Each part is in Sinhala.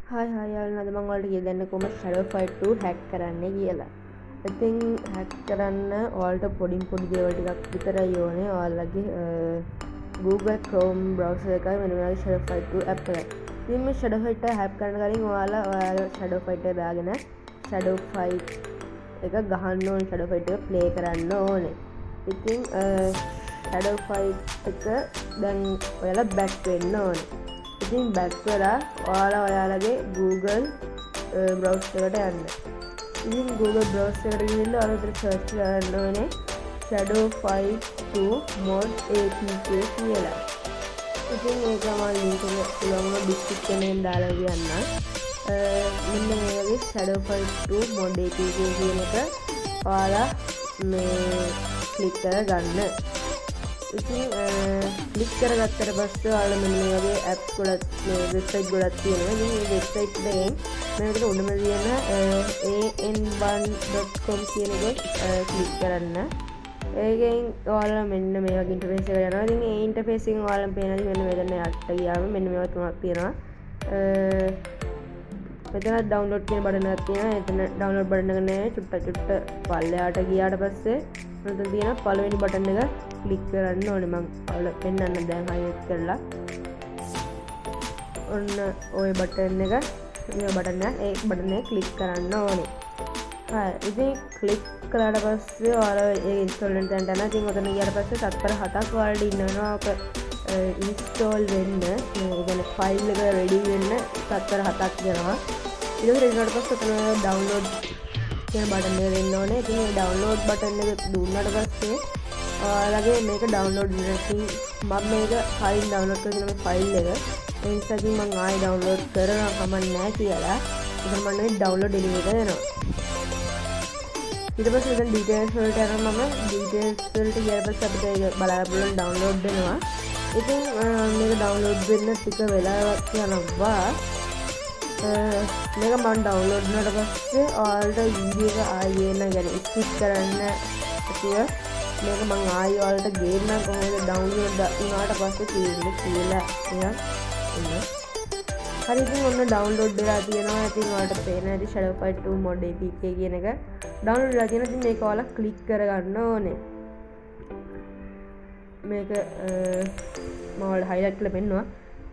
හායි යාළුවනේ අද මම ඔයාලට කියලා දෙන්න කොහොමද Shadow Fight 2 hack කරන්නේ කියලා. ඉතින් hack කරන්න ඔයාලට පොඩි දේවල් ටිකක් විතරයි ඕනේ. ඔයාලගේ Google Chrome browser එකයි මෙන්න මේ Shadow Fight 2 app එක. ඉතින් මේ Shadow Fight එක hack කරන්න කලින් ඔයාලා Shadow Fight එක දාගෙන Shadow Fight එක ගහන්න ඕනේ. Shadow Fight එක play කරන්න ඕනේ. ඉතින් Shadow Fight එක දැන් ඔයාලා back වෙන්න ඕනේ. ඉතින් බැක් වෙලා ඔයාලගේ Google browser එකට යන්න. ඉතින් Google browser එකට ගිහිල්ලා ඔයාලා search කරන්න ඕනේ Shadow Fight 2 mod apk කියලා. ඉතින් ඒක මම link එක පුළුවන් description එකෙන් දාලා කියන්නම්. මෙන්න මේ වගේ Shadow Fight 2 mod apk කියන එක ඔයාලා මේ click කරගන්න. ඉතින් ක්ලික් කරගත්තට පස්සේ ඔයාලා මෙන්න මේ වගේ apps ගොඩක් මේ වෙබ්සයිට් ගොඩක් තියෙනවා. ඉතින් මේ වෙබ්සයිට් එකෙන් මේකට උඩම තියෙන an1.com කියන එක ක්ලික් කරන්න. ඒකෙන් ඔයාලා මෙන්න මේ වගේ ඉන්ටර්ෆේස් එකකට යනවා. ඉතින් මේ ඉන්ටර්ෆේස් එකෙන් ඔයාලට පේනවා මෙන්න මෙතන යට ගියාම මෙන්න මේවා තුනක් තියෙනවා. මෙතන ඩවුන්ලෝඩ් කියන බටන් එකක් තියෙනවා. එතන ඩවුන්ලෝඩ් බටන් එක නෑ. චුට්ට පල්ලෙහාට ගියාට පස්සේ මෙතන තියෙන පළවෙනි බටන් එක ක්ලික් කරන්න ඕනේ. මම ඔයාලට පෙන්නන්න දැන් highlight කරලා. ඔන්න ওই බටන් එක මේ බටන් එක ක්ලික් කරන්න ඕනේ. හරි. ඉතින් ක්ලික් කළාට පස්සේ ඔයාලා ඒක ඉන්ස්ටෝල් වෙන තැනට යනවා. ඉතින් ඔතන ගියාට පස්සේ තත්පර 7ක් ඔයාලට ඉන්නවා. ඔක ඉන්ස්ටෝල් වෙන්න මේ කියන්නේ ෆයිල් එක රෙඩි වෙන්න තත්පර 7ක් යනවා. ඊට පස්සේ ඊට පස්සේ ඔතන ඩවුන්ලෝඩ් කියන බටන් එක දෙන්න ඕනේ. ඉතින් මේ ඩවුන්ලෝඩ් බටන් එක දුන්නාට පස්සේ ඔයාලගේ මේක ඩවුන්ලෝඩ් වෙනවා. ඉතින් මම මේක කලින් ඩවුන්ලෝඩ් කරගෙන මේ ෆයිල් එක ඒ නිසා ඉතින් මම ආයෙ ඩවුන්ලෝඩ් කරනවා කමක් නැහැ කියලා. ඉතින් මම මේ ඩවුන්ලෝඩ් ලින්ක් එක දෙනවා. ඊට පස්සේ දැන් ඩීටේල්ස් වලට යනවා. මම ඩීටේල්ස් වලට ගියාට පස්සේ අපිට ඒක බලන්න පුළුවන් ඩවුන්ලෝඩ් වෙනවා. ඉතින් මේක ඩවුන්ලෝඩ් වෙන්න ටික වෙලාවක් යනවා. මේක මම ඩවුන්ලෝඩ් කරලා පස්සේ ඔයාලට වීඩියෝ එක ආයෙ නගන ස්කිප් කරන්න කියලා මේක මම ආයෙ ඔයාලට ගේන්න කොහොමද ඩවුන්ලෝඩ් වුණාට පස්සේ තියෙන්නේ කියලා ඉන්න. හරි. ඉතින් ඔන්න ඩවුන්ලෝඩ් වෙලා තියෙනවා. ඉතින් ඔයාලට පේන ඇති Shadow Fight 2 mod apk කියන එක ඩවුන්ලෝඩ් වෙලා තියෙනවා. ඉතින් මේක ඔයාලා ක්ලික් කරගන්න ඕනේ. මේක මම ඔයාලට highlight කරලා පෙන්නවා.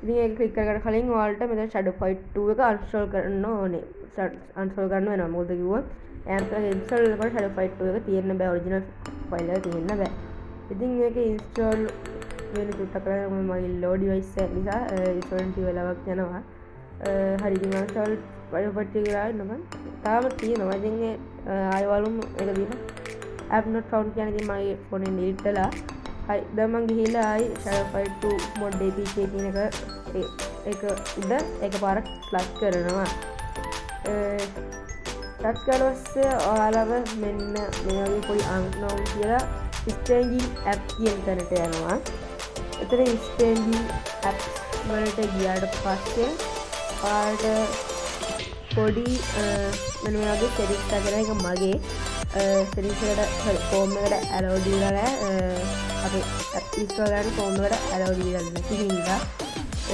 ඉතින් ඒක ක්ලික් කරගන්න කලින් ඔයාලට මෙතන Shadow Fight 2 එක uninstall කරන්න ඕනේ. uninstall කරන්න වෙනවා. මොකද කිව්වොත් එයාට install කරනකොට Shadow Fight 2 එක තියෙන්න බෑ. ඔරිජිනල් ෆයිල් එක තියෙන්න බෑ. ඉතින් මේක install වෙන චුට්ටක් කරලා මගේ load device එක නිසා install වෙන්න වෙලාවක් යනවා. හරි. ඉතින් uninstall Shadow Fight 2 කියලා ඉන්නවා. තාම තියෙනවා. ඉතින් ආයෙ වලුම් ඒක දීලා app not found කියන ඉතින් මගේ ෆෝන් එකෙන් delete කළා. හරි. දැන් මම ගිහිල්ලා ආයි Shadow Fight 2 mod apk කියන එක උඩ එකපාරක් ෆ්ලෂ් කරනවා. ෆ්ලෂ් කරවස්සේ ඔයාලව මෙන්න මේ වගේ පොඩි unknown කියලා staging app කියන තැනට යනවා. එතන staging apps වලට ගියාට පස්සේ ඔයාලට පොඩි මෙන්න මේ වගේ settings හදන එක මගේ settings එකට form එකට allow දීලා නැහැ. අපි app install කරන්න form එකට allow දීලා නැති හින්දා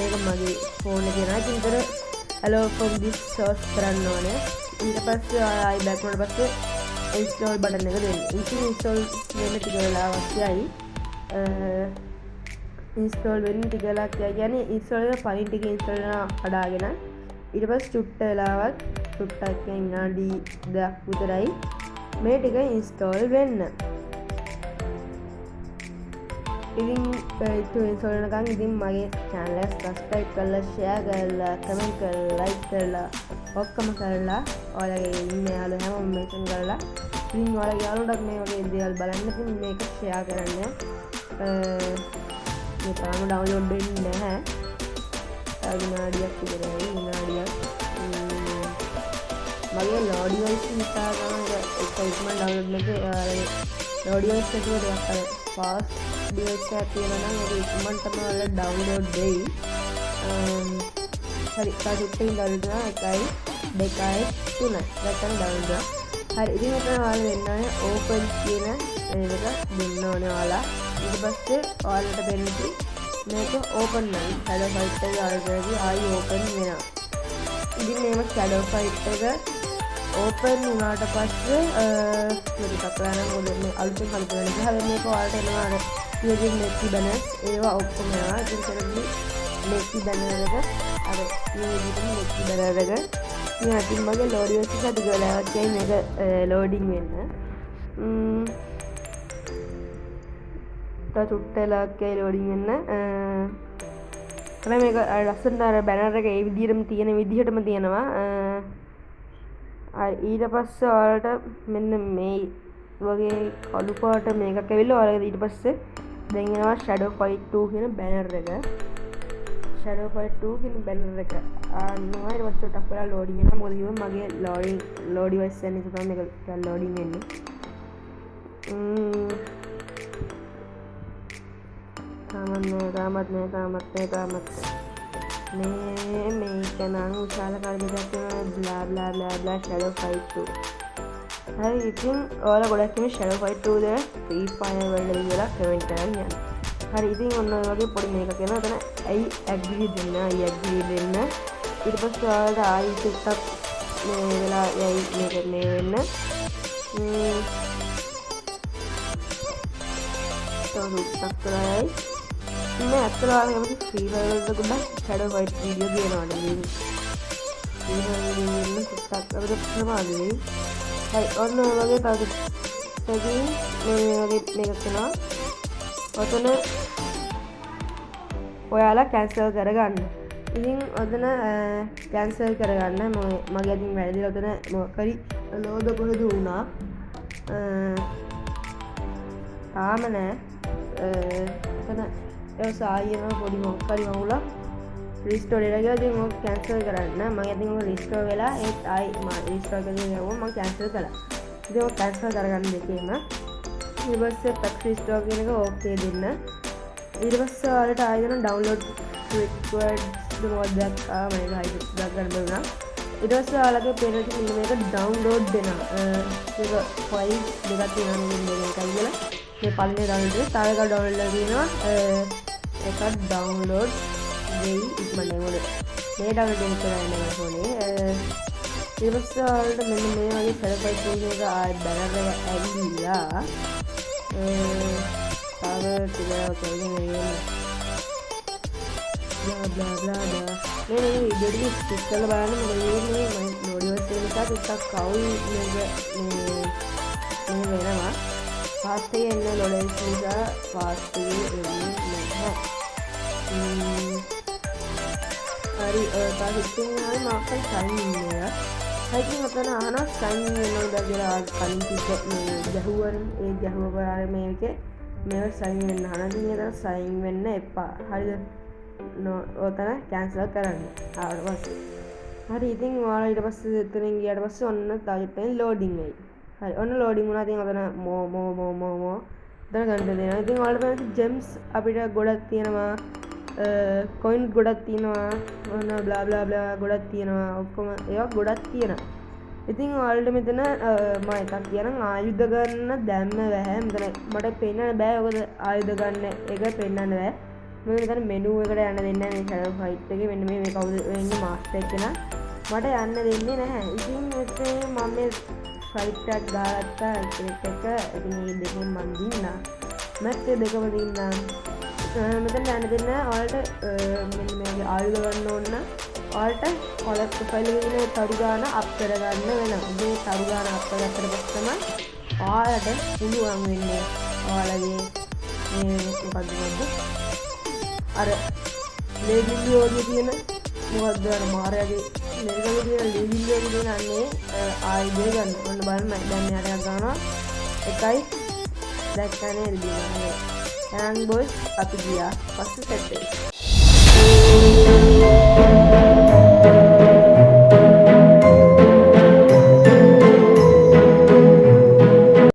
ඒක මගේ ෆෝන් එකේ නෑ. ඉතින් ඉතන allow from this source කරන්න ඕනේ. ඊට පස්සේ ආයි back වුණාට පස්සේ install button එක දෙන්න. ඉතින් install වෙන්න ටික වෙලාවක් යයි. install වෙන්න ටික වෙලාවක් යයි කියන්නේ install එක පරින් ටික install වෙනවා හදාගෙන ඊට පස්සේ චුට්ට වෙලාවක් චුට්ටක් විනාඩි 2ක් විතරයි මේ ටික install වෙන්න. ඉතින් install වෙනකන් ඉතින් මගේ channel එක subscribe කරලා share කරලා comment කරලා like කරලා ඔක්කොම කරලා ඔයාලගේ ඉන්න යාළුවෝ හැමෝම mention කරලා ඉතින් ඔයාලගේ යාළුවන්ටත් මේ වගේ දේවල් බලන්න ඉතින් මේක share කරන්න. මේ තාම download වෙන්නේ නැහැ. විනාඩියක් විතරයි. විනාඩියක් මගේ load device නිසා තමයි ඒක ඉක්මන download නැති. load device එක ටිකක් අර fast device එකක් තියෙනවා නම් ඒක ඉක්මනටම ඔයාලා download වෙයි. හරි. තාජුට්ටින් download කරනවා 1 2 3 දැන් download කරනවා. හරි. ඉතින් මෙතන ඔයාලා දෙන්න ඕනේ open කියන එක දෙන්න ඕනේ ඔයාලා. ඊට පස්සේ ඔයාලට දෙන්න මේක open නම් Shadow Fight එක already ආයි open වෙනවා. ඉතින් මේම ෂැඩෝ ෆයිට් එක ඕපන් වුණාට පස්සේ මේක කරන්න මොකද මේ අලුතෙන් කල්පනා කරලා හැබැයි මේක ඔයාලට එනවා අර ඉතින් මෙකි බැනර්ස් ඒවා ඔක්කොම එනවා ඉතින් කරන්නේ මෙකි බැනර් එක අර මේ විදිහට මෙකි බැනර් එක ඉතින් අතින් මගේ ලෝඩින් එක ටිකක් ගලවක් ගියයි මේක ලෝඩින් වෙන්න තා චුට්ටලක් ගියයි ලෝඩින් වෙන්න තමයි මේක ලස්සනට අර බැනර් එක ඒ විදිහටම තියෙන විදිහටම තියෙනවා ඊට පස්සේ ඔයාලට මෙන්න මේ වගේ කළු පාට මේකක් ඇවිල්ලා ඔයාලට ඊට පස්සේ දැන් එනවා Shadow Fight 2 කියන බැනර් එක Shadow Fight 2 කියන බැනර් එක ආන්නවා ඊට පස්සේ ටක් කරලා ලෝඩින් වෙනවා මොකද කිව්වම මගේ ලෝඩින් ඩිවයිස් එක නිසා මේක ලෝඩින් වෙන්නේ තාමත් නෑ මේක නම් විශාල කාර්යයක් blah blah blah blah Shadow Fight 2 හරි ඉතින් ඔයාලා ගොඩක් මේ Shadow Fight 2 ද Free Fire වලට දීලා කමෙන්ට් කරන්න යන්න හරි ඉතින් ඔන්න ඔය වගේ පොඩි මේකක් එනවා එතන ඇයි ඇග්‍රී දෙන්න ඊට පස්සේ ඔයාලට ආයි ටිකක් මේ වෙලා යයි මේක මේ වෙන්න තවදුරටත් කරයි मैं अत्तर free fire Shadow Fight video दिए ඔයාලා කැන්සල් කරගන්න ඉතින් ඔතන කැන්සල් කරගන්න මගේ අතින් වැරදිලා ඔතන මොකරි ලෝඩ් කොහෙද වුණා තාම නෑ ඔතන ඒ සායන පොඩි මොකක්හරි වුණා රිස්ටෝර් එක ගියා ඉතින් ඔක කැන්සල් කරන්න මම ඉතින් ඔක රිස්ටෝර් වෙලා ඒත් ආයි මම රිස්ටෝර් කරගෙන යවුවා මම කැන්සල් කළා ඉතින් ඔක කැන්සල් කරගන්න දෙකේම ඊට පස්සේ පැක් රිස්ටෝර් කියන එක ඕකේ දෙන්න ඊට පස්සේ ඔයාලට ආයෙ දෙන ඩවුන්ලෝඩ් රික්වයර්ඩ් මොකක්ද මම ඒක හයිඩ් ගන්න බැරුණා ඊට පස්සේ ඔයාලගේ පේන ඉතින් මේක ඩවුන්ලෝඩ් දෙනවා ඒක ෆයිල් දෙකක් තියෙනවා මේකයි කියලා මේ පළවෙනි ඩවුන්ලෝඩ් එක තව එකක් ඩවුන්ලෝඩ් කරනවා එකක් ඩවුන්ලෝඩ් වෙයි ඉක්මනට මොකද මේ ඩවුන්ලෝඩ් කරන්න ඕනේ ඊට පස්සේ ඔයාලට මෙන්න මේ වගේ Shadow Fight එක ආයෙත් බැනර් එක ඇවිල්ලා තව ටිකක් කරගෙන යන්න බ්ලා බ්ලා බ්ලා මේ වීඩියෝ එක ස්කිප් කරලා බලන්න මොකද මේ මොඩියෝස් එක නිසා ටිකක් කවුල් මේ වෙනවා ෆාස්ට් එකේ එන්න ලොඩස් නිසා ෆාස්ට් එකේ එන්නේ නැහැ හරි තාහිටින් ආයි මාකල් සයින් ඉන්නවා හයිටින් අපතන අහන සයින් වෙනවද කියලා කලින් කිව්ව මේ ගැහුවන ඒ ගැහුව බලන්න මේකේ මේව සයින් වෙන්න අහන ඉතින් ඒක සයින් වෙන්න එපා හරිද ඔතන කැන්සල් කරන්න ආවට පස්සේ හරි ඉතින් ඔයාලා ඊට පස්සේ එතනින් ගියාට පස්සේ ඔන්න තාජෙට්ටෙන් ලෝඩින් වෙයි හරි ඔන්න ලෝඩින් වුණා ඉතින් ඔතන මෝ දැන් ගන්න දෙනවා ඉතින් ඔයාලට බලන්න ජෙම්ස් අපිට ගොඩක් තියෙනවා කොයින් ගොඩක් තියෙනවා ඔන්න බ්ලා බ්ලා බ්ලා ගොඩක් තියෙනවා ඔක්කොම ඒවා ගොඩක් තියෙනවා ඉතින් ඔයාලට මෙතන මම එකක් කියනම් ආයුධ ගන්න දැම්ම බෑ මෙතන මට පෙන්නන්න බෑ ඔකද ආයුධ ගන්න එක පෙන්නන්න බෑ මම මෙතන මෙනු එකට යන්න දෙන්නේ නැහැ මේ Shadow Fight එකේ මෙන්න මේ කවුද වෙන්නේ මාස්ටර් කෙනා මට යන්න දෙන්නේ නැහැ ඉතින් මෙතන මම මේ ෆයිට් එකක් දාගත්තා ක්‍රිකට් එක ඉතින් මේ දෙකෙන් මම දින්නා මැච් දෙකම දින්නා මෙතන යන්න දෙන්න ඔයාලට මෙන්න මේගේ ආයුධ ගන්න ඕන ඔයාලට කොලෙක්ට් ෆයිල් එකේ ඉන්න තරු ගාන අප් කරගන්න වෙනවා මේ තරු ගාන අප් කරගත්තට පස්සේ තමයි ඔයාලට පුළුවන් වෙන්නේ ඔයාලගේ මේ මොකද්ද අර ලේබිල්ලියෝ කියන මොකද්ද අර මාරයාගේ මේකගේ තියෙන ලේබිල්ලියෝ කියන අන්නේ ආයුධය ගන්න ඕන බලන්න මම දැන් මෙයාට ගන්නවා එකයි දැක්කනේ දිනන්නේ Young boys අපි ගියා පස්සේ සෙට් වෙයි